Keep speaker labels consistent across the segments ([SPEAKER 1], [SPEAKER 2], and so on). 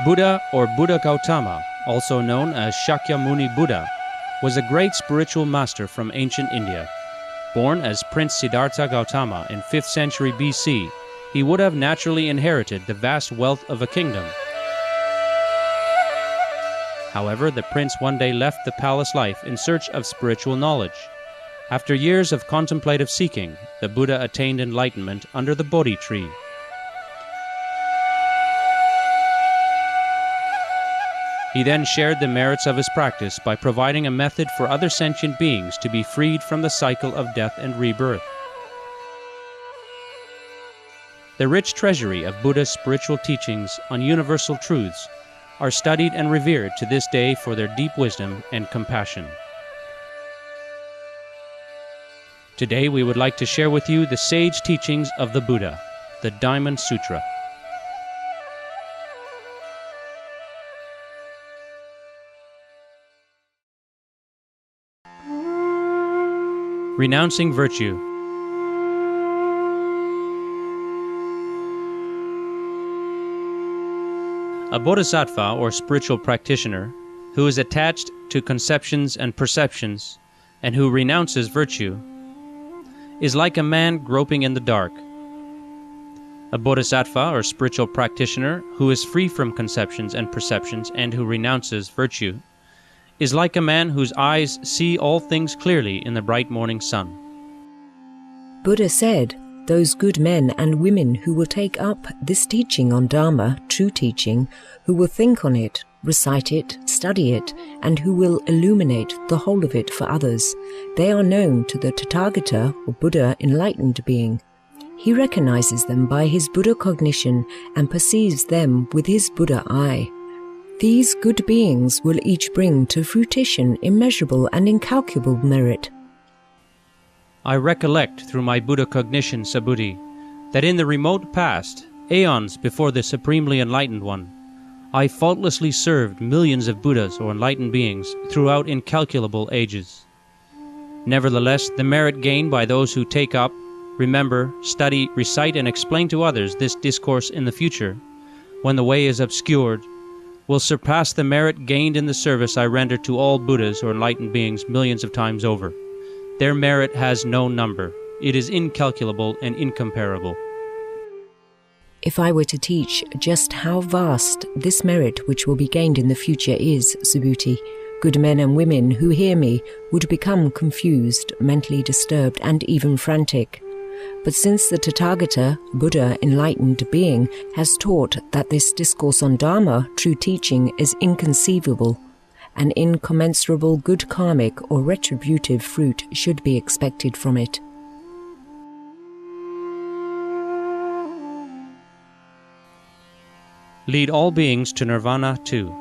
[SPEAKER 1] Buddha or Buddha Gautama, also known as Shakyamuni Buddha, was a great spiritual master from ancient India. Born as Prince Siddhartha Gautama in 5th century BC, he would have naturally inherited the vast wealth of a kingdom. However, the prince one day left the palace life in search of spiritual knowledge. After years of contemplative seeking, the Buddha attained enlightenment under the Bodhi tree. He then shared the merits of his practice by providing a method for other sentient beings to be freed from the cycle of death and rebirth. The rich treasury of Buddha's spiritual teachings on universal truths are studied and revered to this day for their deep wisdom and compassion. Today we would like to share with you the sage teachings of the Buddha, the Diamond Sutra. Renouncing virtue. A bodhisattva or spiritual practitioner who is attached to conceptions and perceptions and who renounces virtue is like a man groping in the dark. A bodhisattva or spiritual practitioner who is free from conceptions and perceptions and who renounces virtue is like a man whose eyes see all things clearly in the bright morning sun.
[SPEAKER 2] Buddha said, those good men and women who will take up this teaching on Dharma, true teaching, who will think on it, recite it, study it, and who will illuminate the whole of it for others, they are known to the Tathagata or Buddha enlightened being. He recognizes them by his Buddha cognition and perceives them with his Buddha eye. These good beings will each bring to fruition immeasurable and incalculable merit.
[SPEAKER 1] I recollect through my Buddha cognition, Subhuti, that in the remote past, aeons before the Supremely Enlightened One, I faultlessly served millions of Buddhas or enlightened beings throughout incalculable ages. Nevertheless, the merit gained by those who take up, remember, study, recite, and explain to others this discourse in the future, when the way is obscured, will surpass the merit gained in the service I render to all Buddhas or enlightened beings millions of times over. Their merit has no number. It is incalculable and incomparable.
[SPEAKER 2] If I were to teach just how vast this merit which will be gained in the future is, Subhuti, good men and women who hear me would become confused, mentally disturbed, and even frantic. But since the Tathagata, Buddha enlightened being, has taught that this discourse on Dharma, true teaching, is inconceivable, an incommensurable good karmic or retributive fruit should be expected from it.
[SPEAKER 1] Lead all beings to nirvana too.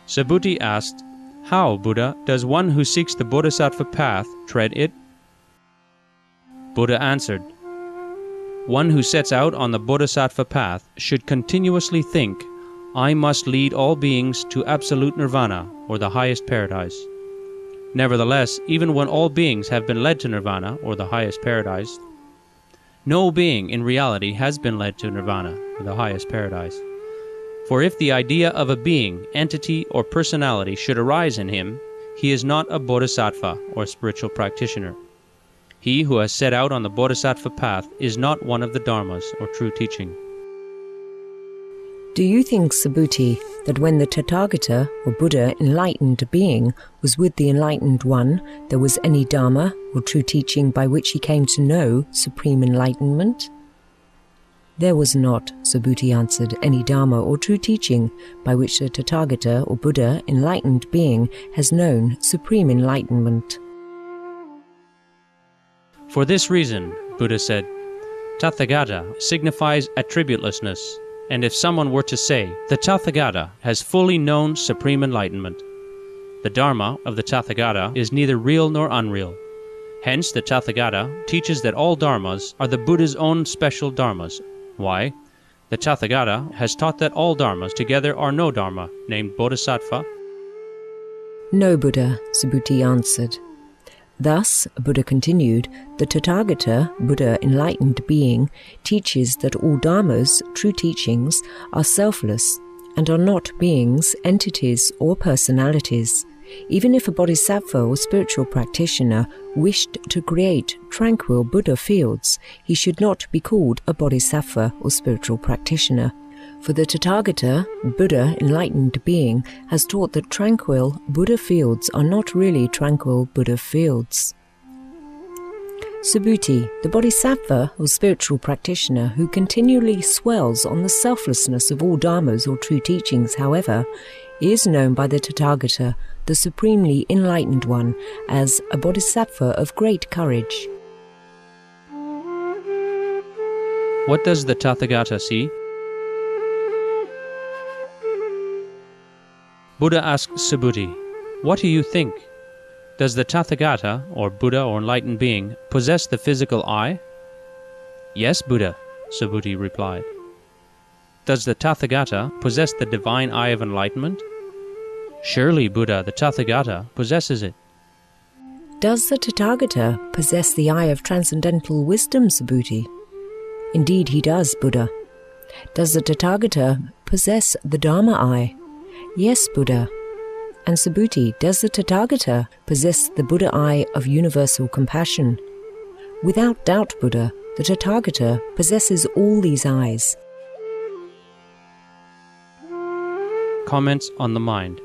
[SPEAKER 1] Subhuti asked, how, Buddha, does one who seeks the bodhisattva path tread it? Buddha answered, one who sets out on the bodhisattva path should continuously think, I must lead all beings to absolute nirvana, or the highest paradise. Nevertheless, even when all beings have been led to nirvana, or the highest paradise, no being in reality has been led to nirvana, or the highest paradise. For if the idea of a being, entity, or personality should arise in him, he is not a bodhisattva or spiritual practitioner. He who has set out on the bodhisattva path is not one of the dharmas or true teaching.
[SPEAKER 2] Do you think, Subhuti, that when the Tathagata or Buddha enlightened being was with the enlightened one, there was any dharma or true teaching by which he came to know supreme enlightenment? There was not, Subhuti answered, any dharma or true teaching by which the Tathagata or Buddha enlightened being has known supreme enlightenment.
[SPEAKER 1] For this reason, Buddha said, Tathagata signifies attributelessness, and if someone were to say, the Tathagata has fully known supreme enlightenment, the Dharma of the Tathagata is neither real nor unreal. Hence, the Tathagata teaches that all dharmas are the Buddha's own special dharmas. Why? The Tathagata has taught that all dharmas together are no dharma, named bodhisattva.
[SPEAKER 2] No, Buddha, Subhuti answered. Thus, Buddha continued, the Tathagata, Buddha enlightened being, teaches that all dharmas, true teachings, are selfless and are not beings, entities, or personalities. Even if a bodhisattva or spiritual practitioner wished to create tranquil Buddha fields, he should not be called a bodhisattva or spiritual practitioner. For the Tathagata, Buddha enlightened being, has taught that tranquil Buddha fields are not really tranquil Buddha fields. Subhuti, the bodhisattva or spiritual practitioner who continually swells on the selflessness of all dharmas or true teachings, however, is known by the Tathagata, the supremely enlightened one, as a bodhisattva of great courage.
[SPEAKER 1] What does the Tathagata see? Buddha asks Subhuti, "What do you think? Does the Tathagata, or Buddha or enlightened being, possess the physical eye?" "Yes, Buddha," Subhuti replied. "Does the Tathagata possess the divine eye of enlightenment?" "Surely, Buddha, the Tathagata possesses it."
[SPEAKER 2] Does the Tathagata possess the eye of transcendental wisdom, Subhuti? Indeed he does, Buddha. Does the Tathagata possess the Dharma eye? Yes, Buddha. And Subhuti, does the Tathagata possess the Buddha eye of universal compassion? Without doubt, Buddha, the Tathagata possesses all these eyes.
[SPEAKER 1] Comments on the mind.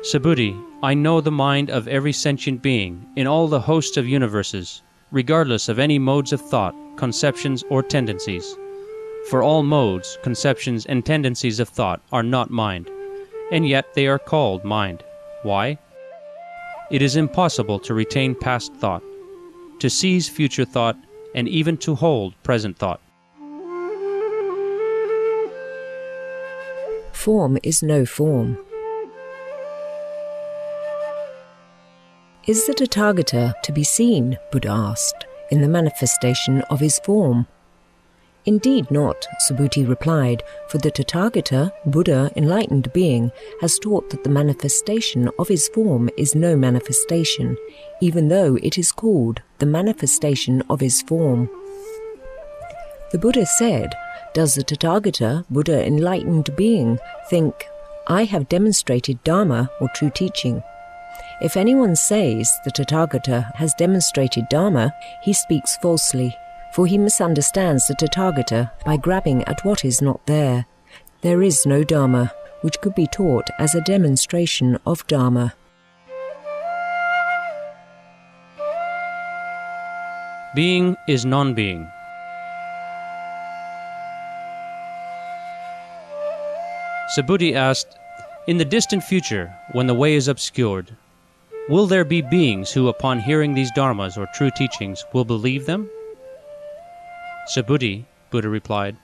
[SPEAKER 1] Subhuti, I know the mind of every sentient being in all the hosts of universes, regardless of any modes of thought, conceptions, or tendencies. For all modes, conceptions, and tendencies of thought are not mind, and yet they are called mind. Why? It is impossible to retain past thought, to seize future thought, and even to hold present thought.
[SPEAKER 2] Form is no form. Is the Tathagata to be seen, Buddha asked, in the manifestation of his form? Indeed not, Subhuti replied, for the Tathagata, Buddha, enlightened being, has taught that the manifestation of his form is no manifestation, even though it is called the manifestation of his form. The Buddha said, does the Tathagata, Buddha, enlightened being, think, I have demonstrated Dharma or true teaching? If anyone says the Tathagata has demonstrated Dharma, he speaks falsely, for he misunderstands the Tathagata by grabbing at what is not there. There is no Dharma, which could be taught as a demonstration of Dharma.
[SPEAKER 1] Being is non-being. Subhuti asked, in the distant future, when the way is obscured, will there be beings who, upon hearing these dharmas or true teachings, will believe them? Subhuti, Buddha replied,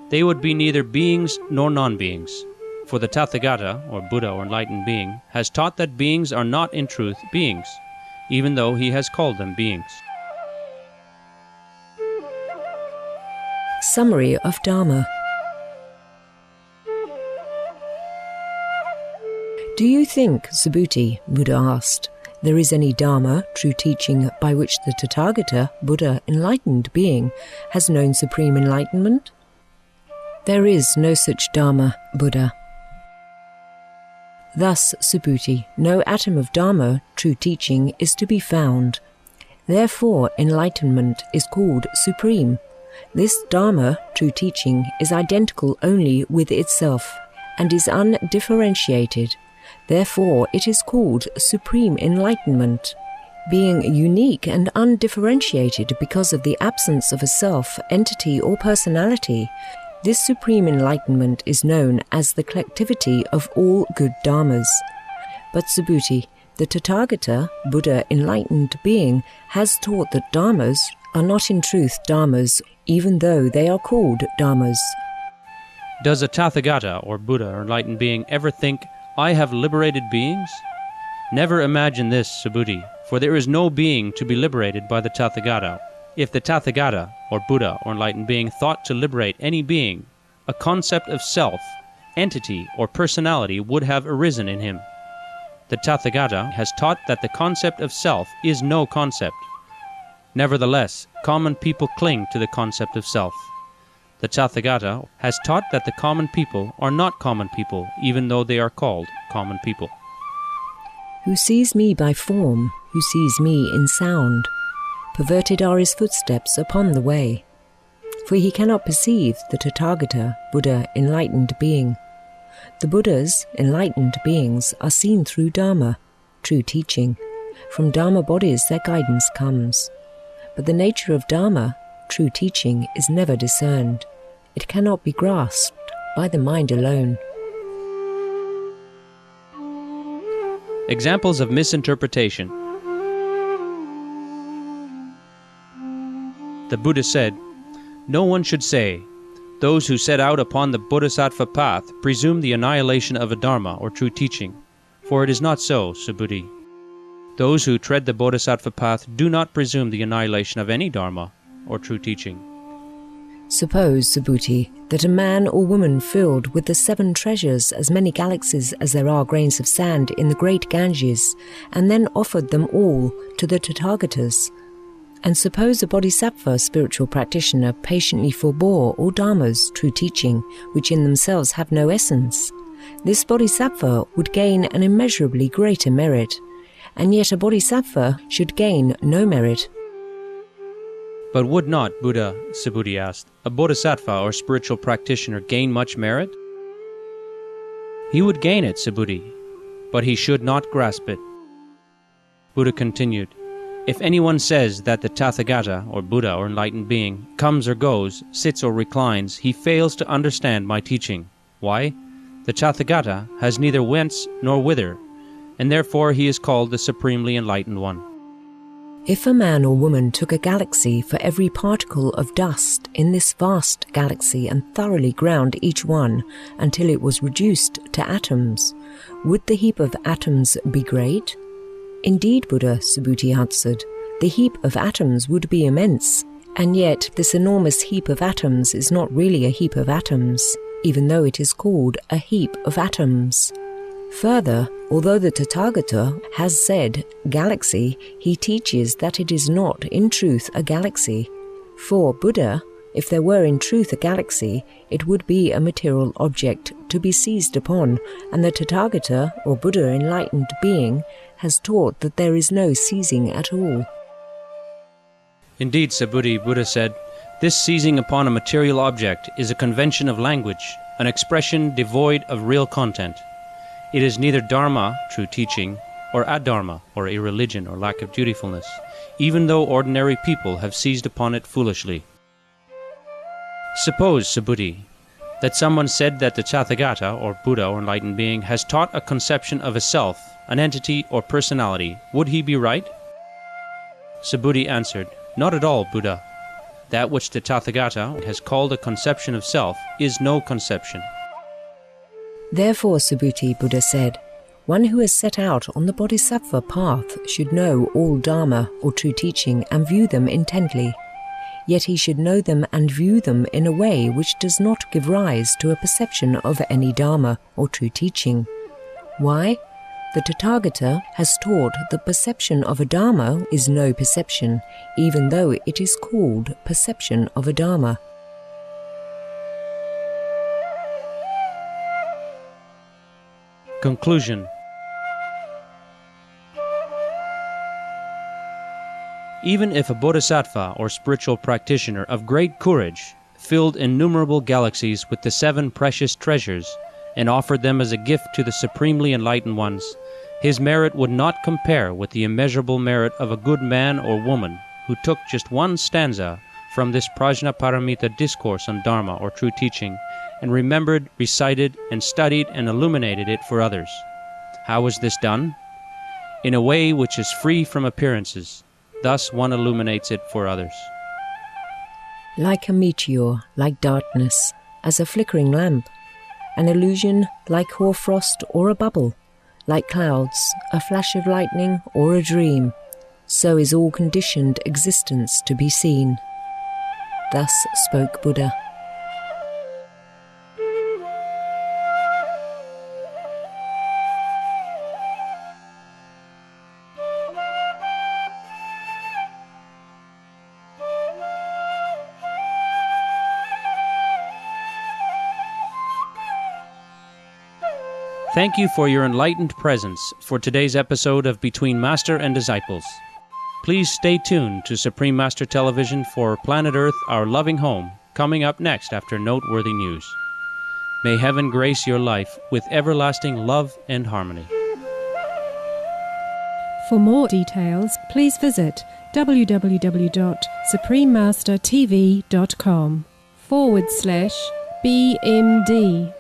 [SPEAKER 1] they would be neither beings nor non-beings, for the Tathagata, or Buddha or enlightened being, has taught that beings are not in truth beings, even though he has called them beings.
[SPEAKER 2] Summary of Dharma. Do you think, Subhuti, Buddha asked, there is any Dharma, true teaching, by which the Tathagata, Buddha, enlightened being, has known supreme enlightenment? There is no such Dharma, Buddha. Thus, Subhuti, no atom of Dharma, true teaching, is to be found. Therefore, enlightenment is called supreme. This Dharma, true teaching, is identical only with itself, and is undifferentiated. Therefore, it is called supreme enlightenment. Being unique and undifferentiated because of the absence of a self, entity, or personality, this supreme enlightenment is known as the collectivity of all good dharmas. But Subhuti, the Tathagata, Buddha enlightened being, has taught that dharmas are not in truth dharmas, even though they are called dharmas.
[SPEAKER 1] Does a Tathagata, or Buddha or enlightened being, ever think, I have liberated beings? Never imagine this, Subhuti, for there is no being to be liberated by the Tathagata. If the Tathagata, or Buddha or enlightened being, thought to liberate any being, a concept of self, entity, or personality would have arisen in him. The Tathagata has taught that the concept of self is no concept. Nevertheless, common people cling to the concept of self. The Tathagata has taught that the common people are not common people, even though they are called common people.
[SPEAKER 2] Who sees me by form, who sees me in sound? Perverted are his footsteps upon the way. For he cannot perceive the Tathagata, Buddha, enlightened being. The Buddhas, enlightened beings, are seen through Dharma, true teaching. From Dharma bodies their guidance comes. But the nature of Dharma, true teaching, is never discerned. It cannot be grasped by the mind alone.
[SPEAKER 1] Examples of misinterpretation. The Buddha said, "No one should say, 'Those who set out upon the Bodhisattva path presume the annihilation of a Dharma or true teaching,' for it is not so, Subhuti. Those who tread the Bodhisattva path do not presume the annihilation of any Dharma or true teaching."
[SPEAKER 2] Suppose, Subhuti, that a man or woman filled with the 7 treasures, as many galaxies as there are grains of sand in the great Ganges, and then offered them all to the Tathagatas. And suppose a Bodhisattva spiritual practitioner patiently forbore all Dharmas, true teaching, which in themselves have no essence. This Bodhisattva would gain an immeasurably greater merit, and yet a Bodhisattva should gain no merit.
[SPEAKER 1] But would not, Buddha, Subhuti asked, a Bodhisattva or spiritual practitioner gain much merit? He would gain it, Subhuti, but he should not grasp it. Buddha continued, "If anyone says that the Tathagata, or Buddha or enlightened being, comes or goes, sits or reclines, he fails to understand my teaching. Why? The Tathagata has neither whence nor whither, and therefore he is called the Supremely Enlightened One."
[SPEAKER 2] If a man or woman took a galaxy for every particle of dust in this vast galaxy and thoroughly ground each one until it was reduced to atoms, would the heap of atoms be great? Indeed, Buddha, Subhuti answered, the heap of atoms would be immense, and yet this enormous heap of atoms is not really a heap of atoms, even though it is called a heap of atoms. Further, although the Tathagata has said galaxy, he teaches that it is not in truth a galaxy. For Buddha, if there were in truth a galaxy, it would be a material object to be seized upon, and the Tathagata, or Buddha enlightened being, has taught that there is no seizing at all.
[SPEAKER 1] Indeed, Subhuti, Buddha said, this seizing upon a material object is a convention of language, an expression devoid of real content. It is neither Dharma, true teaching, or Adharma, or irreligion or lack of dutifulness, even though ordinary people have seized upon it foolishly. Suppose, Subhuti, that someone said that the Tathagata, or Buddha or enlightened being, has taught a conception of a self, an entity or personality. Would he be right? Subhuti answered, "Not at all, Buddha. That which the Tathagata has called a conception of self is no conception."
[SPEAKER 2] Therefore, Subhuti, Buddha said, one who has set out on the Bodhisattva path should know all Dharma or true teaching and view them intently. Yet he should know them and view them in a way which does not give rise to a perception of any Dharma or true teaching. Why? The Tathagata has taught the perception of a Dharma is no perception, even though it is called perception of a Dharma.
[SPEAKER 1] Conclusion. Even if a bodhisattva or spiritual practitioner of great courage filled innumerable galaxies with the 7 precious treasures and offered them as a gift to the supremely enlightened ones, his merit would not compare with the immeasurable merit of a good man or woman who took just one stanza from this Prajnaparamita discourse on Dharma or true teaching and remembered, recited, and studied and illuminated it for others. How was this done? In a way which is free from appearances. Thus one illuminates it for others.
[SPEAKER 2] Like a meteor, like darkness, as a flickering lamp, an illusion like hoarfrost or a bubble, like clouds, a flash of lightning or a dream, so is all conditioned existence to be seen. Thus spoke Buddha.
[SPEAKER 1] Thank you for your enlightened presence for today's episode of Between Master and Disciples. Please stay tuned to Supreme Master Television for Planet Earth, Our Loving Home, coming up next after noteworthy news. May heaven grace your life with everlasting love and harmony.
[SPEAKER 3] For more details, please visit www.suprememastertv.com/BMD.